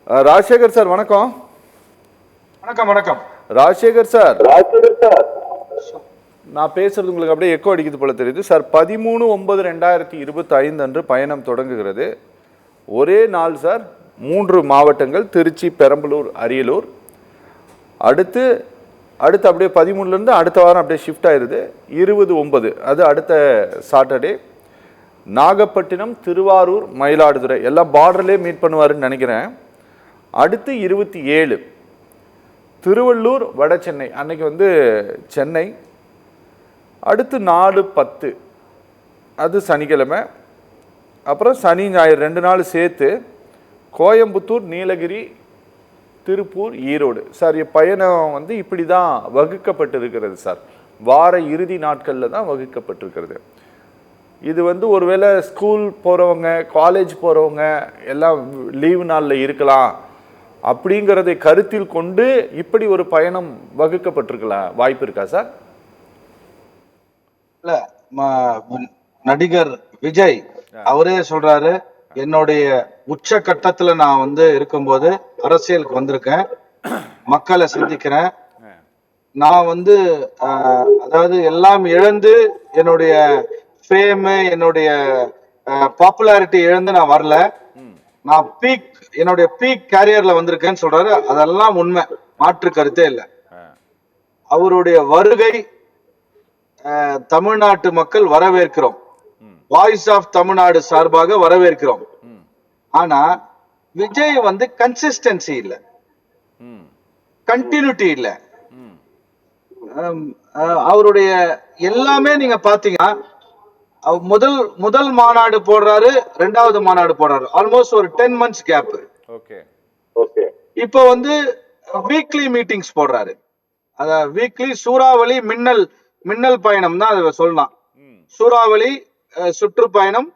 Rajasekar sir வணக்கம். வணக்கம் வணக்கம். ராஜசேகர் சார், நான் பேசுறது உங்களுக்கு அப்படியே எக்கோ அடிக்குது போல தெரியுது சார். 13/9/2025 அன்று பயணம் தொடங்குகிறது. ஒரே நாள் சார், 3 மாவட்டங்கள், திருச்சி, பெரம்பலூர், அரியலூர். அடுத்து அப்படியே 13லேருந்து அடுத்த வாரம் அப்படியே ஷிஃப்ட் ஆயிடுது. 20/9 அது அடுத்த சாட்டர்டே. நாகப்பட்டினம், திருவாரூர், மயிலாடுதுறை எல்லாம் பார்டர்லேயே மீட் பண்ணுவாருன்னு நினைக்கிறேன். அடுத்து 27 திருவள்ளூர், வட சென்னை, அன்னைக்கு வந்து சென்னை. அடுத்து 4/10 அது சனிக்கிழமை. அப்புறம் சனி ஞாயிறு 2 நாள் சேர்த்து கோயம்புத்தூர், நீலகிரி, திருப்பூர், ஈரோடு. சார் பயணம் வந்து இப்படி தான் வகுக்கப்பட்டிருக்கிறது சார். வார இறுதி நாட்களில் தான் வகுக்கப்பட்டிருக்கிறது. இது வந்து ஒருவேளை ஸ்கூல் போகிறவங்க, காலேஜ் போகிறவங்க எல்லாம் லீவு நாளில் இருக்கலாம் அப்படிங்கிறதை கருத்தில் கொண்டு இப்படி ஒரு பயணம் வகுக்கப்பட்டிருக்கலாம், வாய்ப்பு இருக்கா சார்? இல்ல, நடிகர் விஜய் அவரே சொல்றாரு, என்னுடைய உச்சகட்டத்துல நான் வந்து இருக்கும்போது அரசியலுக்கு வந்திருக்கேன், மக்களை சந்திக்கிறேன். நான் வந்து அதாவது எல்லாம் இழந்து என்னுடைய ஃபேம், என்னுடைய பாப்புலாரிட்டி இழந்து நான் வரல, நான் என்னுடைய பீக் கேரியர்ல வந்திருக்கேன்னு சொல்றாரு. அதெல்லாம் உண்மை, மாற்று கருத்தே இல்லை. அவருடைய வருகை தமிழ்நாட்டு மக்கள் வரவேற்கிறோம். வாய்ஸ் ஆஃப் தமிழ்நாடு சார்பாக வரவேற்கிறோம். ஆனா விஜய் வந்து கன்சிஸ்டன்சி இல்ல, கண்டினியூட்டி இல்ல. அவருடைய எல்லாமே நீங்க பாத்தீங்கன்னா முதல் மாநாடு போடுறாரு, 2வது மாநாடு போடுறாரு, ஆல்மோஸ்ட் ஒரு 10 months கேப். இப்போ வந்து வீக்லி மீட்டிங்ஸ் போடுறாரு. அத வீக்லி சூறாவளி மின்னல் பயணம் தான் அதை சொல்லலாம். சூறாவளி சுற்றுப்பயணம்,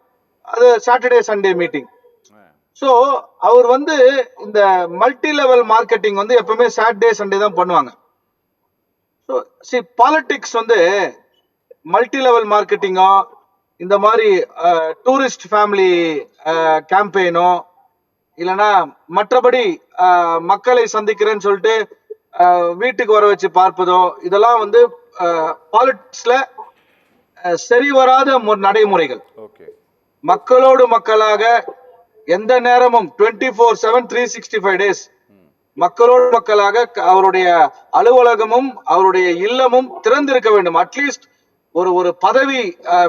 அது சாட்டர்டே சண்டே மீட்டிங். ஸோ அவர் வந்து இந்த மல்டி லெவல் மார்க்கெட்டிங் வந்து எப்பவுமே சாட்டர்டே சண்டே தான் பண்ணுவாங்க. ஸோ பாலிடிக்ஸ் வந்து மல்டி லெவல் மார்க்கெட்டிங்கோ, இந்த மாதிரி டூரிஸ்ட் ஃபேமிலி கேம்பெயினோ, இல்லைன்னா மற்றபடி மக்களை சந்திக்கிறேன்னு சொல்லிட்டு வீட்டுக்கு வர வச்சு பார்ப்பதோ, இதெல்லாம் வந்து பாலிடிக்ஸ்ல சரி வராத நடைமுறைகள். மக்களோடு மக்களாக எந்த நேரமும் 24/7 365 days மக்களோடு மக்களாக அவருடைய அலுவலகமும் அவருடைய இல்லமும் திறந்திருக்க வேண்டும். அட்லீஸ்ட் ஒரு பதவி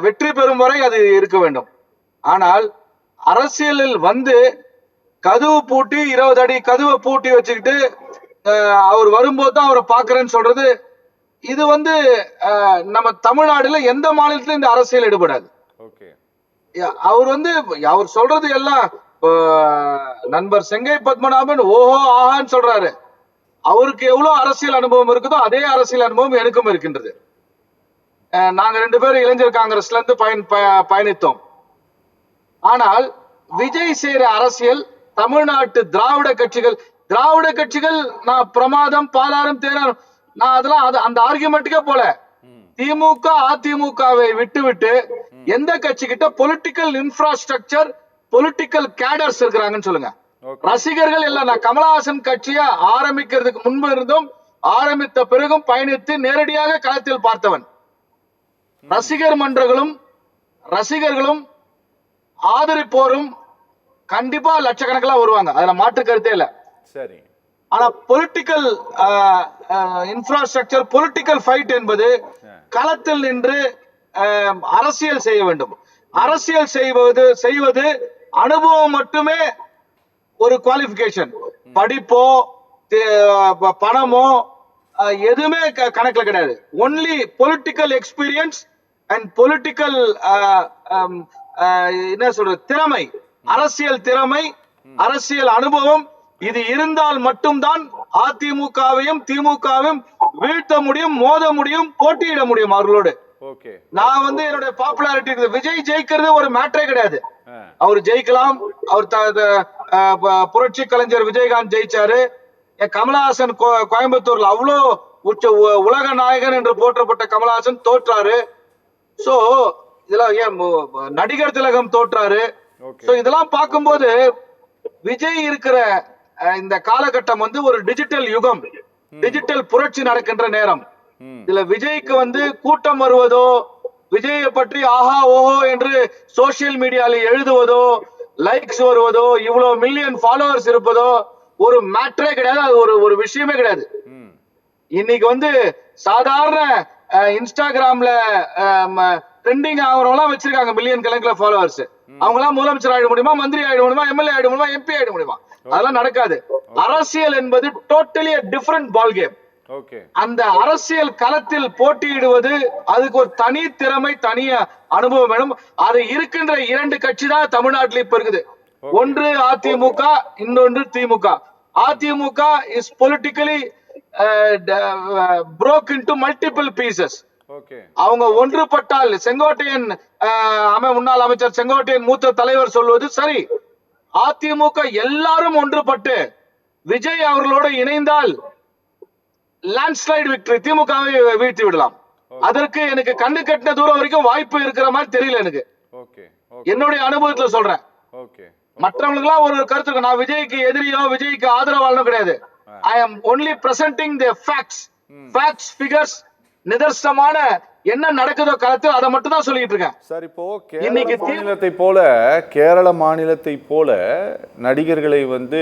வெற்றி பெறும் வரை அது இருக்க வேண்டும். ஆனால் அரசியலில் வந்து கதவு பூட்டி 20 அடி கதவை பூட்டி வச்சுக்கிட்டு அவர் வரும்போது தான் அவரை பாக்குறேன்னு சொல்றது, இது வந்து நம்ம தமிழ்நாடுல எந்த மாநிலத்திலும் இந்த அரசியல் ஈடுபடாது. அவர் வந்து அவர் சொல்றது எல்லாம் நண்பர் செங்கை பத்மநாபன் ஓஹோ ஆஹான்னு சொல்றாரு. அவருக்கு எவ்வளவு அரசியல் அனுபவம் இருக்குதோ அதே அரசியல் அனுபவம் எனக்கும் இருக்கின்றது. நாங்க 2 பேரும் இளைஞர் காங்கிரஸ்ல இருந்து பயணித்தோம். ஆனால் விஜய் செய்யற அரசியல், தமிழ்நாட்டு திராவிட கட்சிகள் நான் பிரமாதம், பாலாரம், தேனாரம், நான் அதெல்லாம் அந்த ஆர்குமெண்ட்டுக்கே போல. திமுக அதிமுகவை விட்டு எந்த கட்சி கிட்ட பொலிட்டிக்கல் இன்ஃப்ராஸ்ட்ரக்சர், பொலிட்டிக்கல் கேடர்ஸ் இருக்கிறாங்கன்னு சொல்லுங்க. ரசிகர்கள் இல்ல. நான் கமலஹாசன் கட்சியை ஆரம்பிக்கிறதுக்கு முன்பு இருந்தும் ஆரம்பித்த பிறகும் பயணித்து நேரடியாக களத்தில் பார்த்தவன். ரசிகர்களும் ஆதரிப்போரும் கண்டிப்பா லட்சக்கணக்கில் வருவாங்க, அதுல மாற்று கருத்தே இல்ல. சரி. ஆனா பொலிட்டிக்கல் இன்ஃப்ராஸ்ட்ரக்சர், பொலிட்டிக்கல் ஃபைட் என்பது களத்தில் நின்று அரசியல் செய்ய வேண்டும். அரசியல் செய்வது அனுபவம் மட்டுமே ஒரு குவாலிஃபிகேஷன். படிப்போ பணமோ எதுவுமே கணக்குல கிடையாது. Only political experience and political என்ன சொல்றது, திறமை, அரசியல் திறமை, அரசியல் அனுபவம், இது இருந்தால் மட்டும்தான் அதிமுகவையும் திமுகவையும் வீழ்த்த முடியும், மோத முடியும், போட்டியிட முடியும் அவர்களோடு. நான் வந்து என்னுடைய பாப்புலாரிட்டி, விஜய் ஜெயிக்கிறது ஒரு மேட்டரே கிடையாது. அவர் ஜெயிக்கலாம். அவர் புரட்சி கலைஞர் விஜயகாந்த் ஜெயிச்சாரு. கமலஹாசன் கோயம்புத்தூர்ல அவ்வளோ உலக நாயகன் என்று போற்றப்பட்ட கமலஹாசன் தோற்றாரு. சோ இதெல்லாம் ஏன் நடிகர் திலகம் தோற்றாரு. சோ இதெல்லாம் பார்க்கும்போது விஜய் இருக்கிற இந்த காலகட்டம் வந்து ஒரு டிஜிட்டல் யுகம், டிஜிட்டல் புரட்சி நடக்கின்ற நேரம். இதுல விஜய்க்கு வந்து கூட்டம் வருவதோ, விஜயை பற்றி ஆஹா ஓஹோ என்று சோசியல் மீடியால எழுதுவதோ, லைக்ஸ் வருவதோ, இவ்வளவு மில்லியன் ஃபாலோவர்ஸ் இருப்பதோ ஒரு மேட்டரே கிடையாது. அது ஒரு விஷயமே கிடையாது. இன்னைக்கு வந்து சாதாரண இன்ஸ்டாகிராம்ல ட்ரெண்டிங் ஆகிறவங்களாம் வச்சிருக்காங்க மில்லியன் கணக்குல ஃபாலோவர்ஸ். அவங்க எல்லாம் முதலமைச்சர் ஆயிட முடியுமா, மந்திரி ஆயிட முடியுமா, எம்எல்ஏ ஆயிட முடியுமா, எம்பி ஆயிட முடியுமா? அதெல்லாம் நடக்காது. அரசியல் என்பது டோட்டலி டிஃபரண்ட் பால் கேம். அந்த அரசியல் களத்தில் போட்டியிடுவது அதுக்கு ஒரு தனி திறமை, தனி அனுபவம் வேணும். அது இருக்கின்ற 2 கட்சி தான் தமிழ்நாட்டில் இப்ப இருக்குது. ஒன்று அதிமுக, இன்னொன்று DMK. AIADMK is politically broke into multiple pieces. அவங்க ஒன்றுபட்டால், செங்கோட்டையன் முன்னாள் அமைச்சர் செங்கோட்டையன் மூத்த தலைவர் சொல்வது சரி, அதிமுக எல்லாரும் ஒன்றுபட்டு விஜய் அவர்களோடு இணைந்தால் லேண்ட்ஸ்லைடு விக்டரி, திமுகவை வீழ்த்தி விடலாம். அதற்கு எனக்கு கண்ணு கட்டின தூரம் வரைக்கும் வாய்ப்பு இருக்கிற மாதிரி தெரியல எனக்கு. என்னுடைய அனுபவத்துல சொல்றேன். மற்றவங்களுக்கு எல்லாம் ஒரு கருத்து இருக்கு. நான் விஜய்க்கு எதிரியோ விஜய்க்கு ஆதரவாளனோ கிடையாது. I am only presenting the facts, figures, நிதர்சனமான என்ன நடக்குதோ களத்தில் அதை மட்டும் தான் சொல்லிட்டு இருக்கேன். சார், இப்போ கேரள மாநிலத்தை போல நடிகர்களை வந்து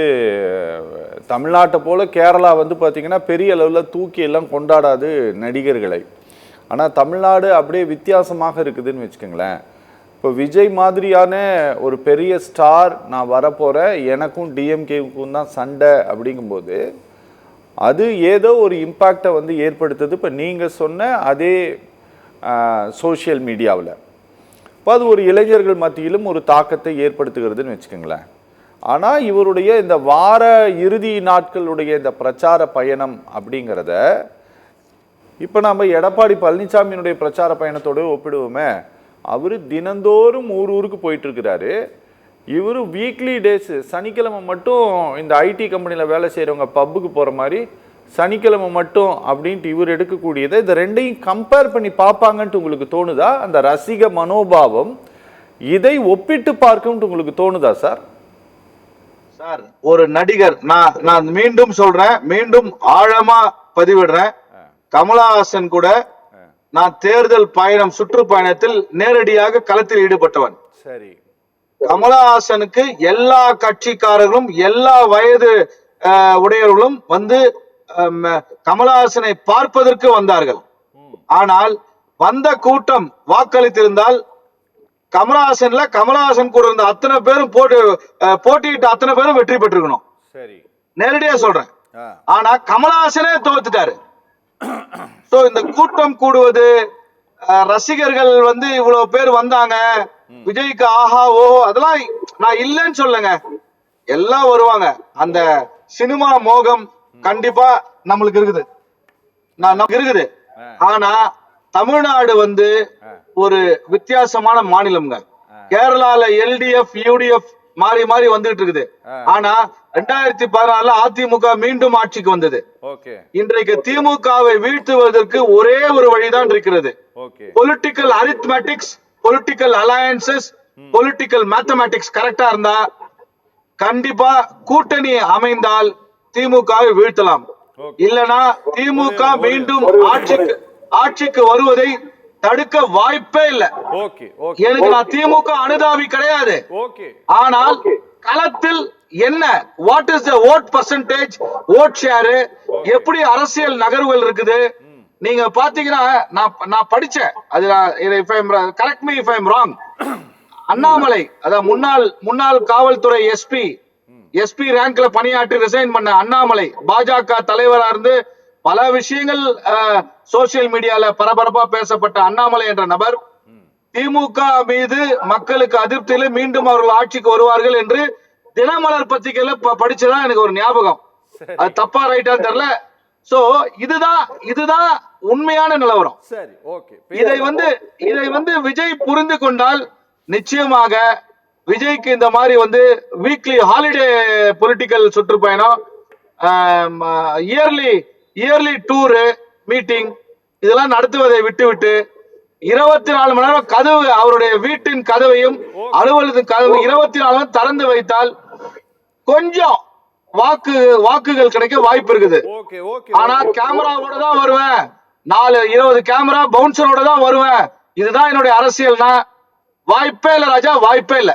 தமிழ்நாட்டை போல கேரளா வந்து பார்த்தீங்கன்னா பெரிய அளவில் தூக்கி எல்லாம் கொண்டாடாது நடிகர்களை. ஆனால் தமிழ்நாடு அப்படியே வித்தியாசமாக இருக்குதுன்னு வச்சுக்கோங்களேன். இப்போ விஜய் மாதிரியான ஒரு பெரிய ஸ்டார் நான் வரப்போகிறேன், எனக்கும் டிஎம்கேவுக்கும் தான் சண்டை அப்படிங்கும்போது அது ஏதோ ஒரு இம்பேக்டை வந்து ஏற்படுத்துது. இப்போ நீங்கள் சொன்ன அதே சோஷியல் மீடியாவில் இப்போ அது ஒரு இளைஞர்கள் மத்தியிலும் ஒரு தாக்கத்தை ஏற்படுத்துகிறதுன்னு வச்சுக்கோங்களேன். ஆனால் இவருடைய இந்த வார இறுதி நாட்களுடைய இந்த பிரச்சார பயணம் அப்படிங்கிறத இப்போ நம்ம எடப்பாடி பழனிசாமியினுடைய பிரச்சார பயணத்தோடு ஒப்பிடுவோமே. அவர் தினந்தோறும் ஊருக்கு போயிட்டு இருக்கிறாரு. இவர் வீக்லி டேஸ், சனிக்கிழமை மட்டும் இந்த ஐடி கம்பெனியில் வேலை செய்கிறவங்க பப்புக்கு போகிற மாதிரி சனிக்கிழமை மட்டும் அப்படின்ட்டு இவர் எடுக்கக்கூடியதை இந்த ரெண்டையும் கம்பேர் பண்ணி பார்ப்பாங்கன்ட்டு உங்களுக்கு தோணுதா? அந்த ரசிக மனோபாவம் இதை ஒப்பிட்டு பார்க்கும்ட்டு உங்களுக்கு தோணுதா சார்? சார், ஒரு நடிகர், நான் மீண்டும் சொல்றேன், மீண்டும் ஆழமா பதிவிடுறேன், கமலஹாசன் கூட நான் தேர்தல் பயணம் சுற்றுப்பயணத்தில் நேரடியாக களத்தில் ஈடுபட்டவன். சரி, கமலஹாசனுக்கு எல்லா கட்சிக்காரர்களும் எல்லா வயது உடையவர்களும் வந்து கமலஹாசனை பார்ப்பதற்கு வந்தார்கள். ஆனால் வந்த கூட்டம் வாக்களித்திருந்தால் கமலஹாசன் கூட இருந்த அத்தனை பேரும் போட்டியிட்ட அத்தனை பேரும் வெற்றி பெற்றிருக்கணும். சரி, நேரடியா சொல்றேன். ஆனா கமலஹாசனே தோத்துட்டாரு. சோ இந்த கூட்டம் கூடுவது, ரசிகர்கள் வந்து இவ்வளவு பேர் வந்தாங்க விஜய்க்கு ஆஹா ஓ, அதெல்லாம் நான் இல்லைன்னு சொல்லுங்க, எல்லாம் வருவாங்க. அந்த சினிமா மோகம் கண்டிப்பா நம்மளுக்கு இருக்குது, நமக்கு இருக்குது. ஆனா தமிழ்நாடு வந்து ஒரு வித்தியாசமான மாநிலம்ங்க. கேரளால எல்டிஎஃப் யூடிஎஃப் மாறி மாறி வந்துட்டு இருக்குது. ஆனா 2016 அதிமுக மீண்டும் ஆட்சிக்கு வந்தது. இன்றைக்கு திமுகவை வீழ்த்துவதற்கு ஒரே ஒரு வழிதான் இருக்கிறது. Political arithmetics, political alliances, political mathematics கரெக்டா இருந்தா கண்டிப்பா கூட்டணி அமைந்தால் திமுகவை வீழ்த்தலாம். இல்லனா திமுக மீண்டும் ஆட்சிக்கு வருவதை தடுக்க வாய்ப்பே இல்ல. எனக்கு நான் திமுக அனுதாபி கிடையாது. ஆனால் களத்தில் என்ன, what is the vote percentage, vote share, எப்படி அரசியல் நகர்வுகள் இருக்குது நீங்க பாத்தீங்கன்னா, நான் படிச்சேன் அது, correct me if I am wrong. Annamalai, அதாவது முன்னாள் காவல்துறை எஸ்பி ரேங்க்ல பணியாற்றி ரிசைன் பண்ண அண்ணாமலை, பாஜக தலைவரா இருந்து பல விஷயங்கள் சோசியல் மீடியால பரபரப்பா பேசப்பட்ட அண்ணாமலை என்ற நபர் திமுக மீது மக்களுக்கு அதிருப்தியில மீண்டும் அவர்கள் ஆட்சிக்கு வருவார்கள் என்று தினமலர் பத்திரிகையில படிச்சதா எனக்கு ஒரு ஞாபகம். அது தப்பா ரைட்டா தெரியல. சோ இதுதான் உண்மையான நிலவரம். இதை வந்து விஜய் புரிந்து கொண்டால் நிச்சயமாக விஜய்க்கு இந்த மாதிரி வந்து வீக்லி ஹாலிடே பொலிட்டிக்கல் சுற்றுப்பயணம், இயர்லி டூரு மீட்டிங் இதெல்லாம் நடத்துவதை விட்டுவிட்டு 24 மணி நேரம் கதவு, அவருடைய வீட்டின் கதவையும் அலுவலகத்தின் கதவு 24 திறந்து வைத்தால் கொஞ்சம் வாக்குகள் கிடைக்க வாய்ப்பு இருக்குது. ஓகே ஓகே ஆனா கேமராவோட தான் வருவேன், 20 கேமரா பவுன்சரோட தான் வருவேன், இதுதான் என்னுடைய அரசியல்னா வாய்ப்பே இல்ல ராஜா, வாய்ப்பே இல்ல.